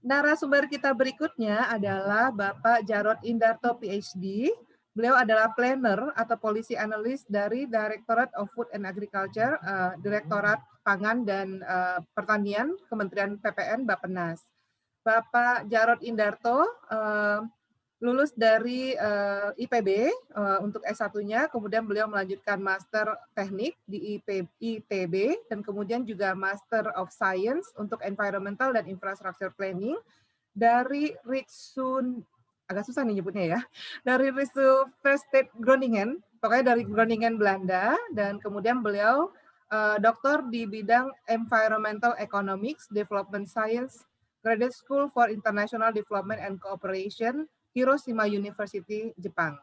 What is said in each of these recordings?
Narasumber kita berikutnya adalah Bapak Jarod Indarto PhD. Beliau adalah planner atau policy analyst dari Directorate of Food and Agriculture, Direktorat Pangan dan Pertanian, Kementerian PPN, Bappenas. Bapak Jarod Indarto lulus dari IPB untuk S1-nya, kemudian beliau melanjutkan Master Teknik di ITB, dan kemudian juga Master of Science untuk Environmental dan Infrastructure Planning dari Ritsun, agak susah nih nyebutnya ya, dari Rijksuniversiteit Groningen, pokoknya dari Groningen, Belanda, dan kemudian beliau doktor di bidang Environmental Economics, Development Science, Graduate School for International Development and Cooperation, Hiroshima University, Jepang.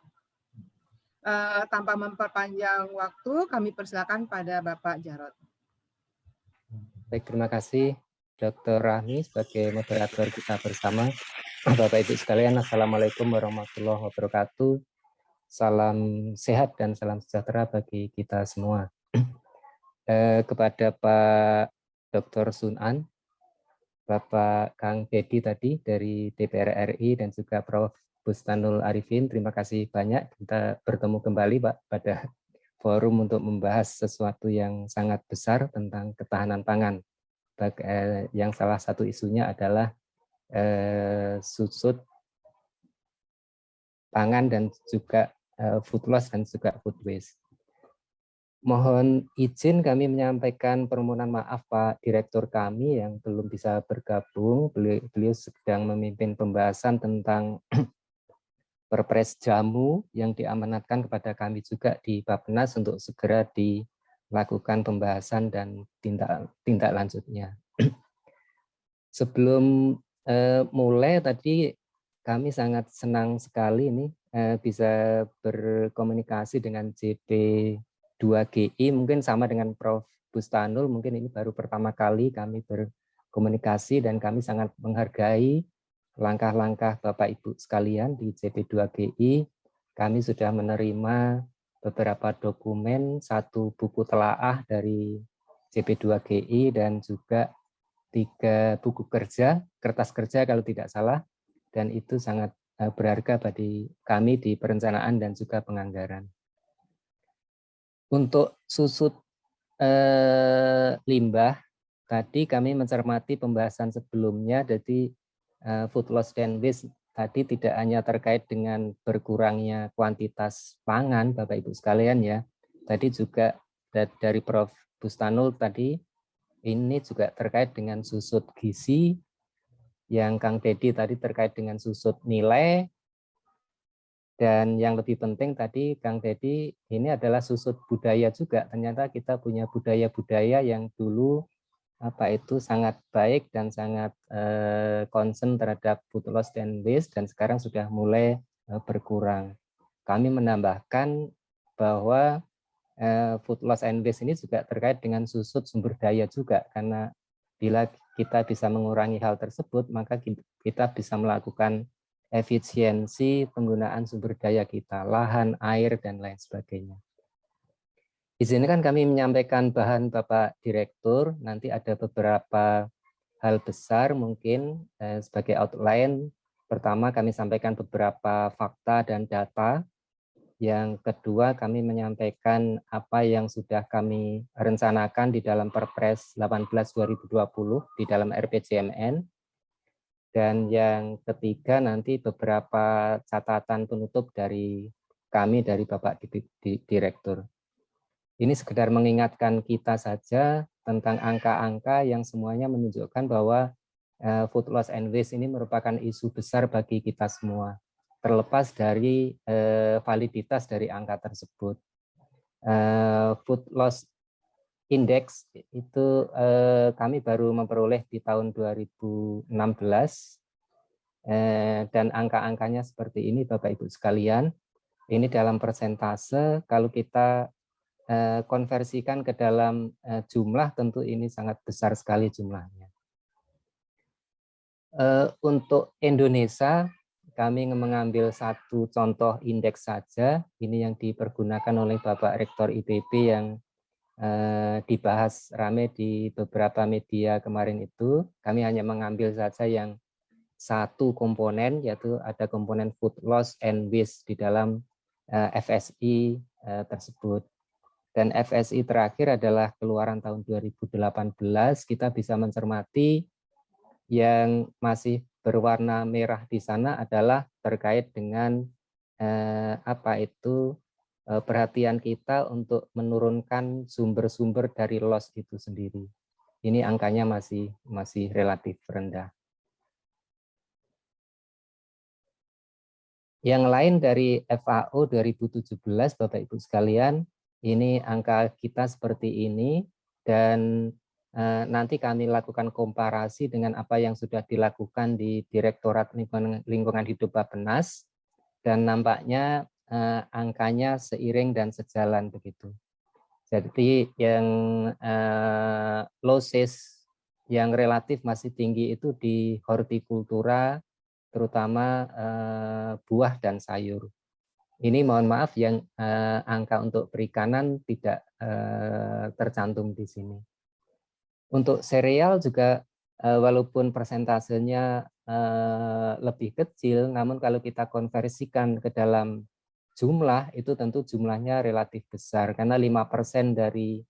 Tanpa memperpanjang waktu, kami persilakan pada Bapak Jarod. Baik, terima kasih Dr. Rahmi sebagai moderator kita bersama. Bapak Ibu sekalian, Assalamualaikum warahmatullahi wabarakatuh. Salam sehat dan salam sejahtera bagi kita semua. Kepada Pak Dr. Sun-an, Bapak Kang Dedi tadi dari DPR RI dan juga Prof. Bustanul Arifin, terima kasih banyak kita bertemu kembali Pak pada forum untuk membahas sesuatu yang sangat besar tentang ketahanan pangan. Yang salah satu isunya adalah susut pangan dan juga food loss dan juga food waste. Mohon izin kami menyampaikan permohonan maaf Pak Direktur kami yang belum bisa bergabung. Beliau sedang memimpin pembahasan tentang Perpres jamu yang diamanatkan kepada kami juga di Bappenas untuk segera dilakukan pembahasan dan tindak lanjutnya. Sebelum mulai tadi kami sangat senang sekali ini bisa berkomunikasi dengan JP2GI, mungkin sama dengan Prof. Bustanul, mungkin ini baru pertama kali kami berkomunikasi dan kami sangat menghargai langkah-langkah Bapak Ibu sekalian di JP2GI. Kami sudah menerima beberapa dokumen, satu buku telaah dari JP2GI dan juga 3 buku kerja, kertas kerja kalau tidak salah, dan itu sangat berharga bagi kami di perencanaan dan juga penganggaran. Untuk susut limbah, tadi kami mencermati pembahasan sebelumnya, jadi food loss dan waste tadi tidak hanya terkait dengan berkurangnya kuantitas pangan, Bapak Ibu sekalian ya, tadi juga dari Prof. Bustanul tadi, ini juga terkait dengan susut gizi, yang Kang Dedi tadi terkait dengan susut nilai, dan yang lebih penting tadi Kang Dedi ini adalah susut budaya juga. Ternyata kita punya budaya-budaya yang dulu sangat baik dan sangat concern terhadap food loss dan waste dan sekarang sudah mulai berkurang. Kami menambahkan bahwa food loss and waste ini juga terkait dengan susut sumber daya juga, karena bila kita bisa mengurangi hal tersebut, maka kita bisa melakukan efisiensi penggunaan sumber daya kita, lahan, air, dan lain sebagainya. Di sini kan kami menyampaikan bahan Bapak Direktur, nanti ada beberapa hal besar mungkin sebagai outline. Pertama kami sampaikan beberapa fakta dan data. Yang kedua, kami menyampaikan apa yang sudah kami rencanakan di dalam Perpres 18/2020 di dalam RPJMN. Dan yang ketiga, nanti beberapa catatan penutup dari kami, dari Bapak Direktur. Ini sekedar mengingatkan kita saja tentang angka-angka yang semuanya menunjukkan bahwa food loss and waste ini merupakan isu besar bagi kita semua, terlepas dari validitas dari angka tersebut. Food loss index itu kami baru memperoleh di tahun 2016 dan angka-angkanya seperti ini Bapak Ibu sekalian. Ini dalam persentase, kalau kita konversikan ke dalam jumlah tentu ini sangat besar sekali jumlahnya. Untuk Indonesia, kami mengambil satu contoh indeks saja, ini yang dipergunakan oleh Bapak Rektor IPB yang dibahas rame di beberapa media kemarin itu. Kami hanya mengambil saja yang satu komponen, yaitu ada komponen food loss and waste di dalam FSI tersebut. Dan FSI terakhir adalah keluaran tahun 2018, kita bisa mencermati yang masih berwarna merah di sana adalah terkait dengan perhatian kita untuk menurunkan sumber-sumber dari loss itu sendiri. Ini angkanya masih relatif rendah. Yang lain dari FAO 2017, Bapak Ibu sekalian, ini angka kita seperti ini, dan nanti kami lakukan komparasi dengan apa yang sudah dilakukan di Direktorat Lingkungan Hidup Bappenas, dan nampaknya angkanya seiring dan sejalan begitu. Jadi yang losses yang relatif masih tinggi itu di hortikultura, terutama buah dan sayur. Ini mohon maaf yang angka untuk perikanan tidak tercantum di sini. Untuk sereal juga walaupun persentasenya lebih kecil, namun kalau kita konversikan ke dalam jumlah, itu tentu jumlahnya relatif besar, karena 5% dari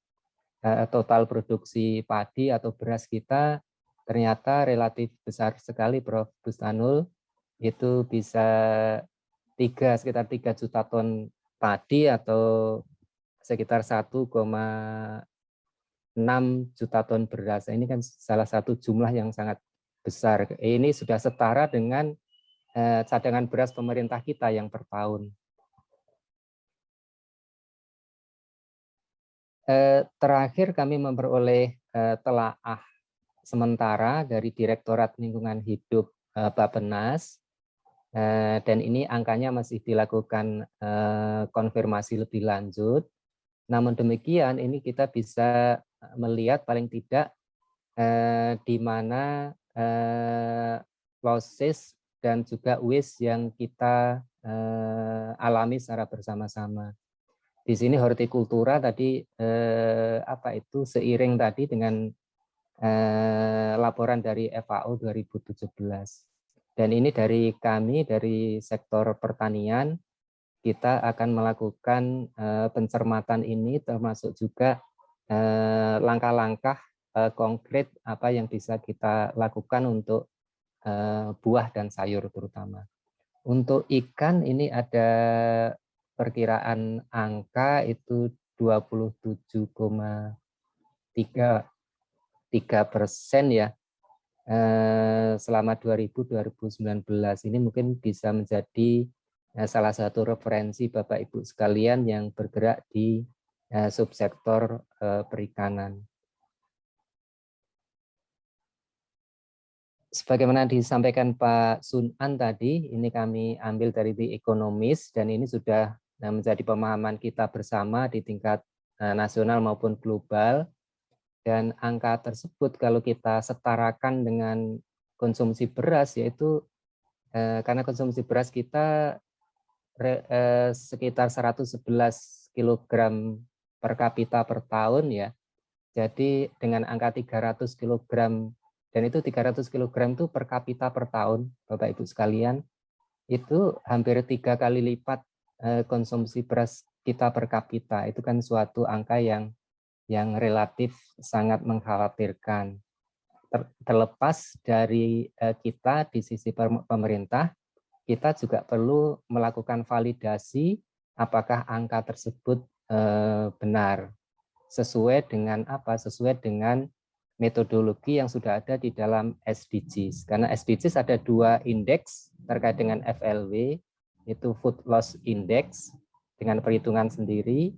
total produksi padi atau beras kita ternyata relatif besar sekali, Prof. Bustanul. Itu bisa sekitar 3 juta ton padi atau sekitar 1,6 juta ton beras. Ini kan salah satu jumlah yang sangat besar. Ini sudah setara dengan cadangan beras pemerintah kita yang per tahun. Terakhir kami memperoleh telaah sementara dari Direktorat Lingkungan Hidup Bappenas, dan ini angkanya masih dilakukan konfirmasi lebih lanjut. Namun demikian, ini kita bisa melihat paling tidak di mana losses dan juga waste yang kita alami secara bersama-sama. Di sini hortikultura tadi seiring tadi dengan laporan dari FAO 2017. Dan ini dari kami, dari sektor pertanian, kita akan melakukan pencermatan ini, termasuk juga langkah-langkah konkret apa yang bisa kita lakukan untuk buah dan sayur terutama. Untuk ikan ini ada perkiraan angka itu 27,3% ya selama 2019. Ini mungkin bisa menjadi salah satu referensi Bapak Ibu sekalian yang bergerak di subsektor perikanan. Sebagaimana disampaikan Pak Sun-an tadi, ini kami ambil dari The Economist, dan ini sudah menjadi pemahaman kita bersama di tingkat nasional maupun global. Dan angka tersebut kalau kita setarakan dengan konsumsi beras, yaitu karena konsumsi beras kita sekitar 111 kg per kapita per tahun ya. Jadi dengan angka 300 kg, dan itu 300 kg itu per kapita per tahun, Bapak Ibu sekalian, itu hampir 3 kali lipat konsumsi beras kita per kapita. Itu kan suatu angka yang relatif sangat mengkhawatirkan. Terlepas dari kita di sisi pemerintah, kita juga perlu melakukan validasi apakah angka tersebut benar, sesuai dengan apa? Sesuai dengan metodologi yang sudah ada di dalam SDGs. Karena SDGs ada 2 indeks terkait dengan FLW, itu Food Loss Index dengan perhitungan sendiri,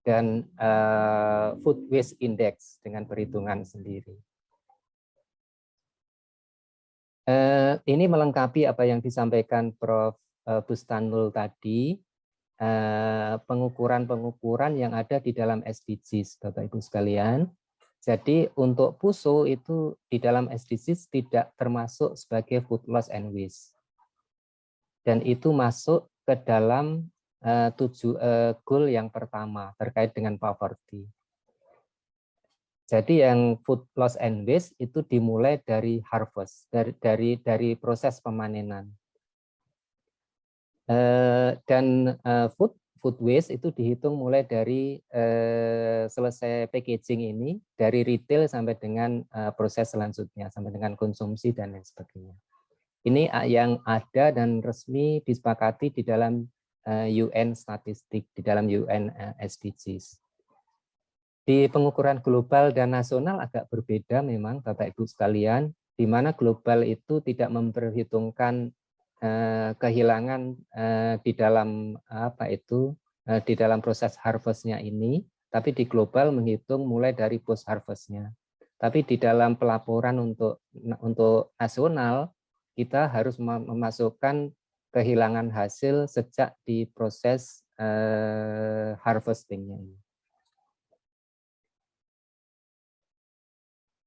dan Food Waste Index dengan perhitungan sendiri. Ini melengkapi apa yang disampaikan Prof. Bustanul tadi, pengukuran-pengukuran yang ada di dalam SDGs, Bapak Ibu sekalian. Jadi untuk PUSO itu di dalam SDGs tidak termasuk sebagai food loss and waste. Dan itu masuk ke dalam goal yang pertama terkait dengan poverty. Jadi yang food loss and waste itu dimulai dari harvest, dari proses pemanenan. Dan food waste itu dihitung mulai dari selesai packaging ini, dari retail sampai dengan proses selanjutnya, sampai dengan konsumsi dan lain sebagainya. Ini yang ada dan resmi disepakati di dalam UN statistik, di dalam UN SDGs. Di pengukuran global dan nasional agak berbeda memang Bapak Ibu sekalian, di mana global itu tidak memperhitungkan kehilangan di dalam di dalam proses harvestnya ini, tapi di global menghitung mulai dari post harvestnya. Tapi di dalam pelaporan untuk nasional kita harus memasukkan kehilangan hasil sejak di proses harvestingnya ini.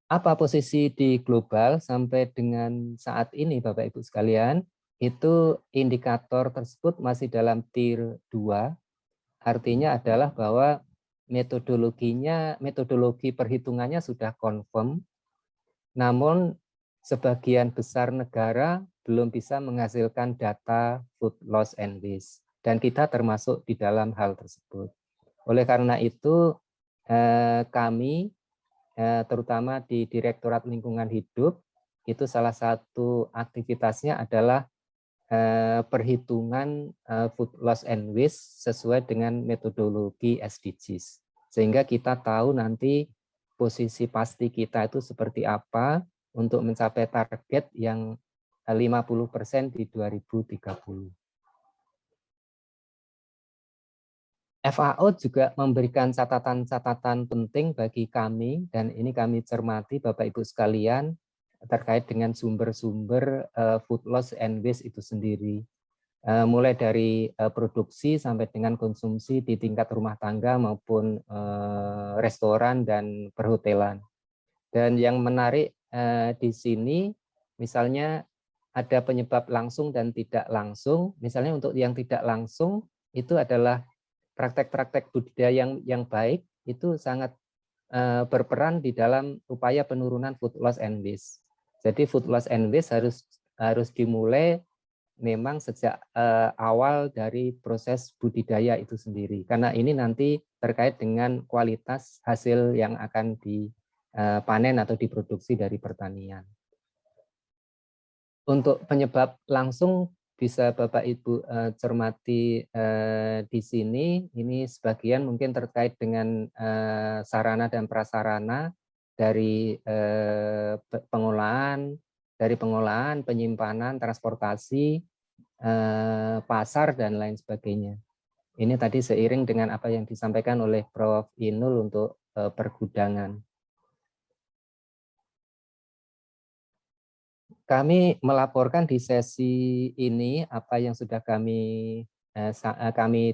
Apa posisi di global sampai dengan saat ini Bapak Ibu sekalian? Itu indikator tersebut masih dalam tier 2, artinya adalah bahwa metodologi perhitungannya sudah confirm, namun sebagian besar negara belum bisa menghasilkan data food loss and waste, dan kita termasuk di dalam hal tersebut. Oleh karena itu kami terutama di Direktorat Lingkungan Hidup, itu salah satu aktivitasnya adalah perhitungan food loss and waste sesuai dengan metodologi SDGs. Sehingga kita tahu nanti posisi pasti kita itu seperti apa untuk mencapai target yang 50% di 2030. FAO juga memberikan catatan-catatan penting bagi kami, dan ini kami cermati Bapak Ibu sekalian, terkait dengan sumber-sumber food loss and waste itu sendiri. Mulai dari produksi sampai dengan konsumsi di tingkat rumah tangga maupun restoran dan perhotelan. Dan yang menarik di sini, misalnya ada penyebab langsung dan tidak langsung. Misalnya untuk yang tidak langsung, itu adalah praktek-praktek budidaya yang baik itu sangat berperan di dalam upaya penurunan food loss and waste. Jadi food loss and waste harus dimulai memang sejak awal dari proses budidaya itu sendiri. Karena ini nanti terkait dengan kualitas hasil yang akan dipanen atau diproduksi dari pertanian. Untuk penyebab langsung bisa Bapak Ibu cermati di sini, ini sebagian mungkin terkait dengan sarana dan prasarana dari pengolahan, penyimpanan, transportasi, pasar, dan lain sebagainya. Ini tadi seiring dengan apa yang disampaikan oleh Prof. Inul untuk pergudangan. Kami melaporkan di sesi ini apa yang sudah kami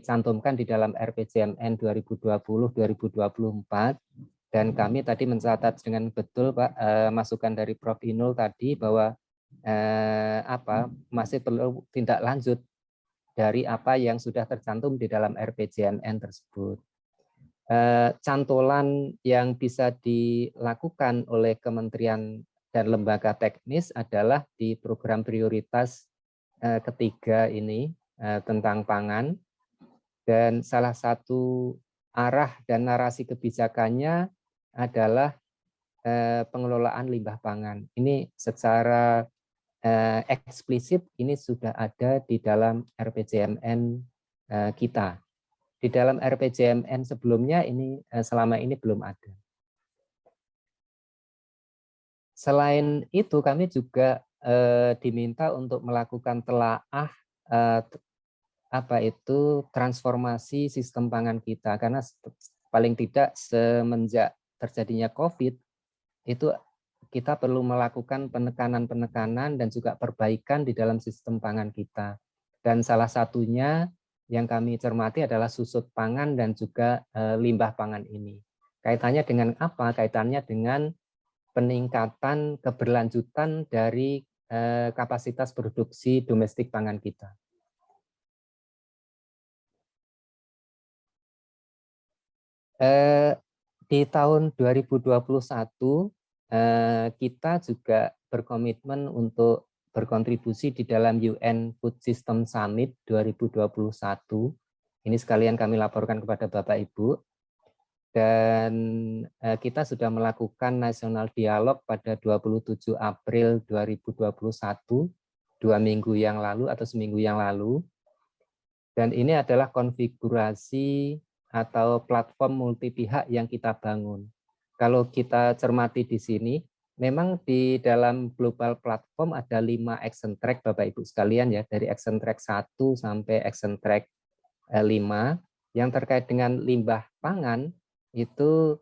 cantumkan di dalam RPJMN 2020-2024, dan kami tadi mencatat dengan betul Pak masukan dari Prof. Inul tadi bahwa masih perlu tindak lanjut dari apa yang sudah tercantum di dalam RPJMN tersebut. Cantolan yang bisa dilakukan oleh Kementerian dan lembaga teknis adalah di program prioritas ketiga ini tentang pangan, dan salah satu arah dan narasi kebijakannya adalah pengelolaan limbah pangan. Ini secara eksplisit ini sudah ada di dalam RPJMN kita. Di dalam RPJMN sebelumnya ini selama ini belum ada. Selain itu, kami juga diminta untuk melakukan telaah transformasi sistem pangan kita, karena paling tidak semenjak terjadinya COVID itu kita perlu melakukan penekanan dan juga perbaikan di dalam sistem pangan kita. Dan salah satunya yang kami cermati adalah susut pangan dan juga limbah pangan ini. Kaitannya dengan apa? Kaitannya dengan peningkatan keberlanjutan dari kapasitas produksi domestik pangan kita. Di tahun 2021 kita juga berkomitmen untuk berkontribusi di dalam UN Food System Summit 2021. Ini sekalian kami laporkan kepada Bapak Ibu. Dan kita sudah melakukan nasional dialog pada 27 April 2021, 2 minggu yang lalu atau seminggu yang lalu. Dan ini adalah konfigurasi atau platform multi pihak yang kita bangun. Kalau kita cermati di sini, memang di dalam global platform ada 5 action track Bapak Ibu sekalian ya, dari action track 1 sampai action track 5 yang terkait dengan limbah pangan itu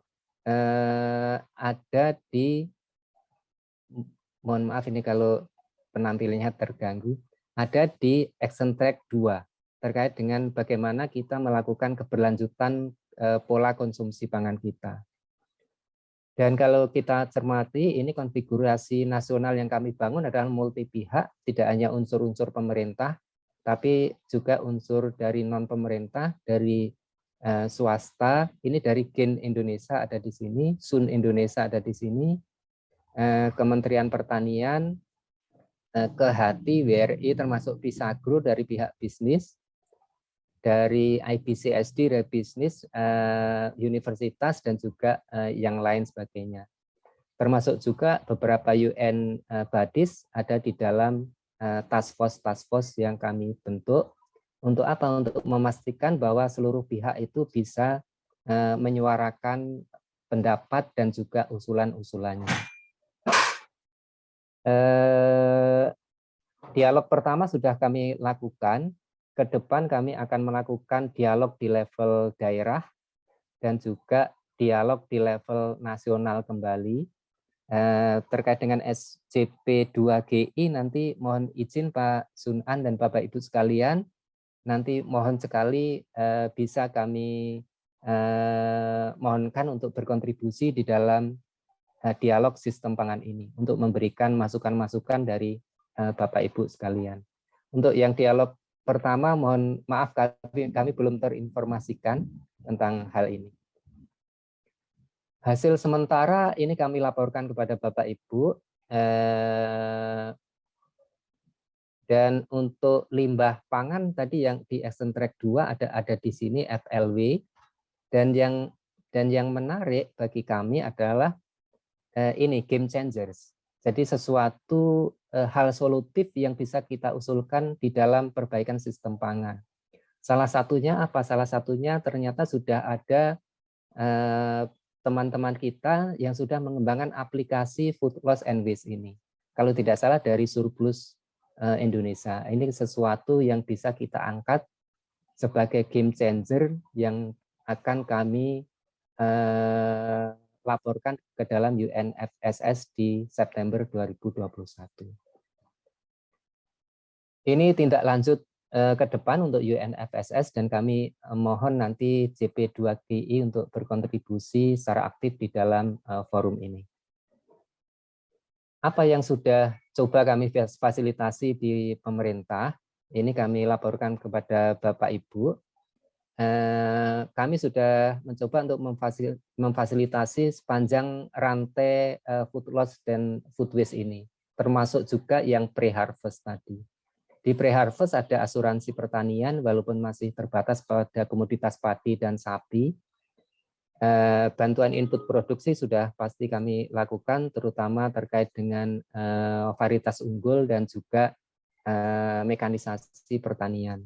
ada di, mohon maaf ini kalau penampilannya terganggu, ada di action track 2 terkait dengan bagaimana kita melakukan keberlanjutan pola konsumsi pangan kita. Dan kalau kita cermati, ini konfigurasi nasional yang kami bangun adalah multi pihak, tidak hanya unsur-unsur pemerintah, tapi juga unsur dari non-pemerintah, dari swasta. Ini dari GEN Indonesia ada di sini, SUN Indonesia ada di sini, Kementerian Pertanian, Kehati, WRI, termasuk Pisagro dari pihak bisnis, dari IBCSD dari bisnis, universitas, dan juga yang lain sebagainya. Termasuk juga beberapa UN bodies ada di dalam task force yang kami bentuk. Untuk apa? Untuk memastikan bahwa seluruh pihak itu bisa menyuarakan pendapat dan juga usulan-usulannya. Dialog pertama sudah kami lakukan. Ke depan kami akan melakukan dialog di level daerah dan juga dialog di level nasional kembali. Terkait dengan SCP 2GI nanti mohon izin Pak Sunan dan Bapak Ibu sekalian, nanti mohon sekali bisa kami mohonkan untuk berkontribusi di dalam dialog sistem pangan ini untuk memberikan masukan-masukan dari Bapak Ibu sekalian. Untuk yang dialog pertama, mohon maaf kami belum terinformasikan tentang hal ini. Hasil sementara ini kami laporkan kepada Bapak Ibu. Dan untuk limbah pangan tadi yang di action track 2 ada di sini FLW. Dan yang menarik bagi kami adalah ini game changers. Jadi sesuatu hal solutif yang bisa kita usulkan di dalam perbaikan sistem pangan. Salah satunya apa? Salah satunya ternyata sudah ada teman-teman kita yang sudah mengembangkan aplikasi food loss and waste ini. Kalau tidak salah dari Surplus Indonesia. Ini sesuatu yang bisa kita angkat sebagai game changer yang akan kami laporkan ke dalam UNFSS di September 2021. Ini tindak lanjut ke depan untuk UNFSS dan kami mohon nanti JP2GI untuk berkontribusi secara aktif di dalam forum ini. Apa yang sudah coba kami fasilitasi di pemerintah, ini kami laporkan kepada Bapak Ibu. Kami sudah mencoba untuk memfasilitasi sepanjang rantai food loss dan food waste ini, termasuk juga yang pre-harvest tadi. Di pre-harvest ada asuransi pertanian, walaupun masih terbatas pada komoditas padi dan sapi. Bantuan input produksi sudah pasti kami lakukan, terutama terkait dengan varietas unggul dan juga mekanisasi pertanian.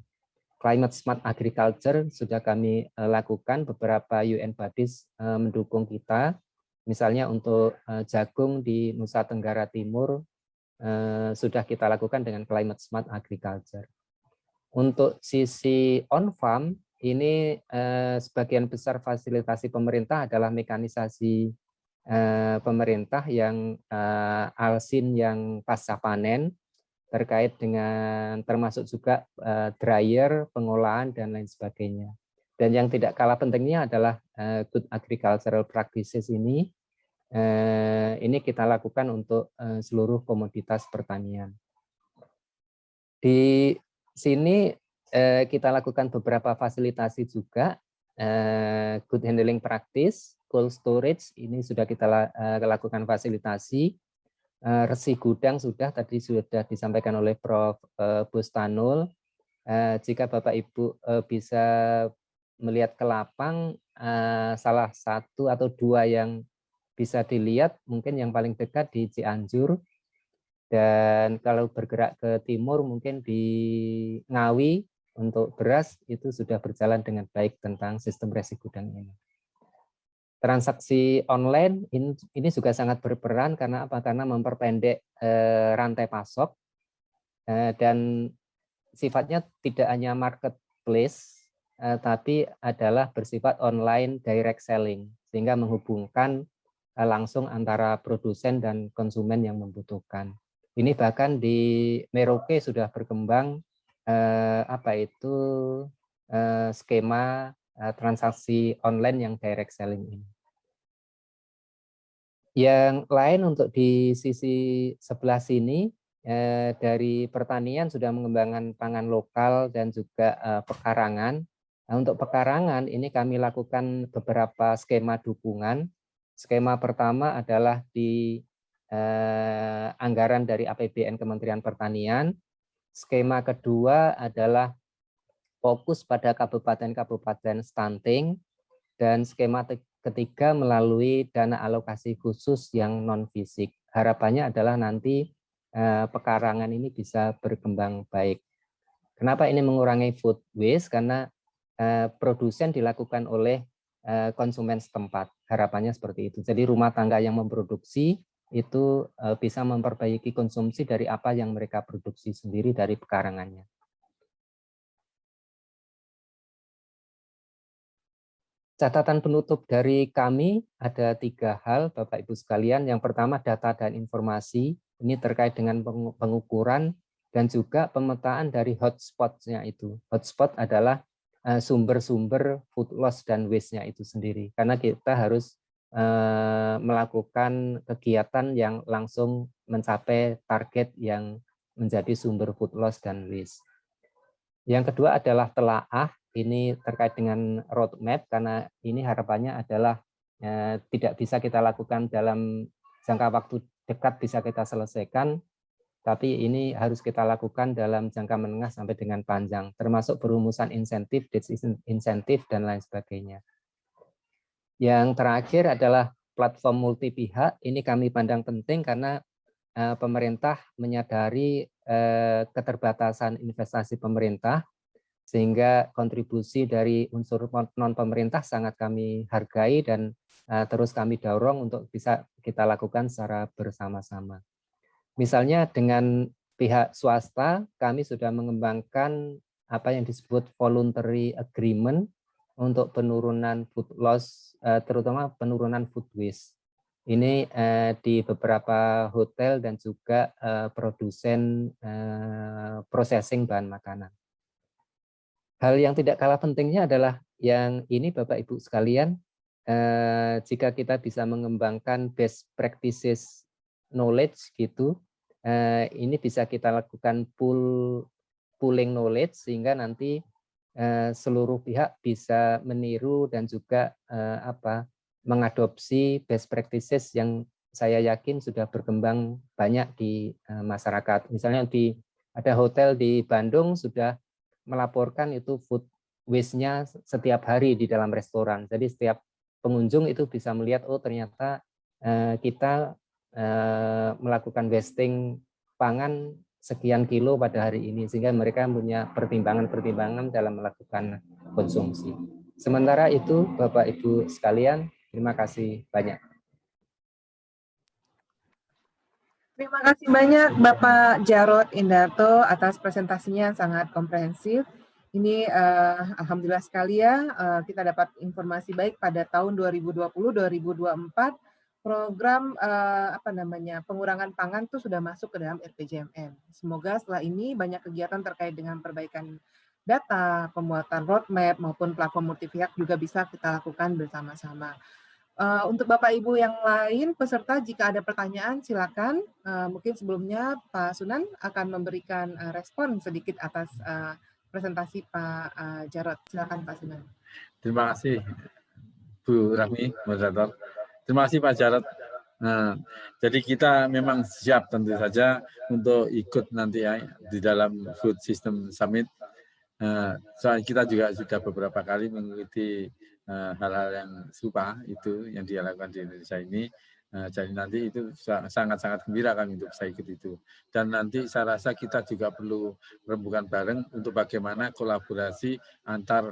Climate Smart Agriculture sudah kami lakukan, beberapa UN bodies mendukung kita, misalnya untuk jagung di Nusa Tenggara Timur sudah kita lakukan dengan Climate Smart Agriculture. Untuk sisi on-farm, ini sebagian besar fasilitasi pemerintah adalah mekanisasi pemerintah yang alsin yang pasca panen, terkait dengan termasuk juga dryer, pengolahan, dan lain sebagainya. Dan yang tidak kalah pentingnya adalah good agricultural practices ini kita lakukan untuk seluruh komoditas pertanian. Di sini kita lakukan beberapa fasilitasi juga good handling practice, cold storage ini sudah kita lakukan fasilitasi. Resi gudang tadi sudah disampaikan oleh Prof. Bustanul. Jika Bapak Ibu bisa melihat ke lapang, salah satu atau dua yang bisa dilihat, mungkin yang paling dekat di Cianjur, dan kalau bergerak ke timur mungkin di Ngawi untuk beras itu sudah berjalan dengan baik tentang sistem resi gudang ini. Transaksi online ini juga sangat berperan karena apa? Karena memperpendek rantai pasok dan sifatnya tidak hanya marketplace, tapi adalah bersifat online direct selling, sehingga menghubungkan langsung antara produsen dan konsumen yang membutuhkan. Ini bahkan di Merauke sudah berkembang skema transaksi online yang direct selling ini. Yang lain untuk di sisi sebelah sini, dari pertanian sudah mengembangkan pangan lokal dan juga pekarangan. Nah, untuk pekarangan ini kami lakukan beberapa skema dukungan. Skema pertama adalah di anggaran dari APBN Kementerian Pertanian. Skema kedua adalah fokus pada kabupaten-kabupaten stunting, dan skema ketiga melalui dana alokasi khusus yang non-fisik. Harapannya adalah nanti pekarangan ini bisa berkembang baik. Kenapa ini mengurangi food waste? Karena produsen dilakukan oleh konsumen setempat. Harapannya seperti itu. Jadi rumah tangga yang memproduksi itu bisa memperbaiki konsumsi dari apa yang mereka produksi sendiri dari pekarangannya. Catatan penutup dari kami ada 3 hal, Bapak Ibu sekalian. Yang pertama, data dan informasi. Ini terkait dengan pengukuran dan juga pemetaan dari hotspot-nya itu. Hotspot adalah sumber-sumber food loss dan waste-nya itu sendiri. Karena kita harus melakukan kegiatan yang langsung mencapai target yang menjadi sumber food loss dan waste. Yang kedua adalah telaah. Ini terkait dengan roadmap, karena ini harapannya adalah tidak bisa kita lakukan dalam jangka waktu dekat bisa kita selesaikan, tapi ini harus kita lakukan dalam jangka menengah sampai dengan panjang, termasuk perumusan insentif, disinsentif, dan lain sebagainya. Yang terakhir adalah platform multi pihak. Ini kami pandang penting karena pemerintah menyadari keterbatasan investasi pemerintah, sehingga kontribusi dari unsur non-pemerintah sangat kami hargai dan terus kami dorong untuk bisa kita lakukan secara bersama-sama. Misalnya dengan pihak swasta, kami sudah mengembangkan apa yang disebut voluntary agreement untuk penurunan food loss, terutama penurunan food waste. Ini di beberapa hotel dan juga produsen processing bahan makanan. Hal yang tidak kalah pentingnya adalah yang ini Bapak Ibu sekalian, jika kita bisa mengembangkan best practices knowledge gitu, ini bisa kita lakukan pooling knowledge sehingga nanti seluruh pihak bisa meniru dan juga mengadopsi best practices yang saya yakin sudah berkembang banyak di masyarakat. Misalnya ada hotel di Bandung sudah melaporkan itu food waste-nya setiap hari di dalam restoran. Jadi setiap pengunjung itu bisa melihat, oh ternyata kita melakukan wasting pangan sekian kilo pada hari ini, sehingga mereka punya pertimbangan-pertimbangan dalam melakukan konsumsi. Sementara itu, Bapak Ibu sekalian, terima kasih banyak. Terima kasih banyak Bapak Jarod Indarto atas presentasinya yang sangat komprehensif. Ini alhamdulillah sekali ya, kita dapat informasi baik pada tahun 2020-2024 program pengurangan pangan itu sudah masuk ke dalam RPJMN. Semoga setelah ini banyak kegiatan terkait dengan perbaikan data, pembuatan roadmap maupun platform multi pihak juga bisa kita lakukan bersama-sama. Untuk Bapak Ibu yang lain peserta, jika ada pertanyaan silakan. Mungkin sebelumnya Pak Sunan akan memberikan respon sedikit atas presentasi Pak Jarod. Silakan Pak Sunan. Terima kasih Bu Rahmi, moderator. Terima kasih Pak Jarod. Nah, jadi kita memang siap tentu saja untuk ikut nanti ya di dalam Food System Summit. Soalnya kita juga sudah beberapa kali mengikuti hal-hal yang serupa itu yang dilakukan di Indonesia ini. Jadi nanti itu sangat-sangat gembira kami untuk bisa ikut itu. Dan nanti saya rasa kita juga perlu rembukan bareng untuk bagaimana kolaborasi antar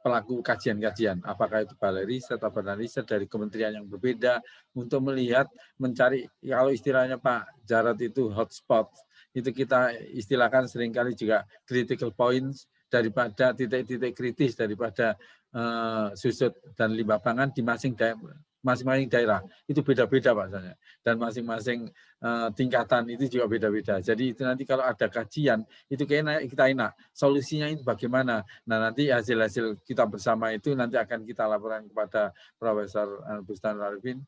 pelaku kajian-kajian, apakah itu balai riset atau badan riset dari kementerian yang berbeda untuk melihat, mencari, kalau istilahnya Pak Jarod itu hotspot, itu kita istilahkan seringkali juga critical points daripada titik-titik kritis daripada susut dan limbah pangan di masing-masing daerah itu beda-beda Pak Soalnya. Dan masing-masing tingkatan itu juga beda-beda. Jadi itu nanti kalau ada kajian itu kita enak. Solusinya itu bagaimana? Nah nanti hasil-hasil kita bersama itu nanti akan kita laporkan kepada Profesor Bustanul Arifin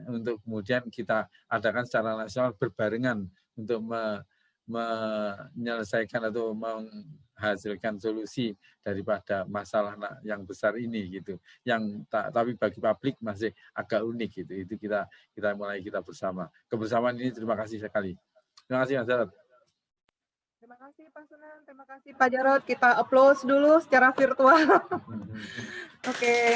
untuk kemudian kita adakan secara nasional berbarengan untuk menyelesaikan atau menghasilkan solusi daripada masalah yang besar ini gitu. Yang tapi bagi publik masih agak unik gitu. Itu kita mulai kita bersama. Kebersamaan ini terima kasih sekali. Terima kasih Mas Jarod. Terima kasih Pak Sunan, terima kasih Pak Jarod. Kita applause dulu secara virtual. Oke.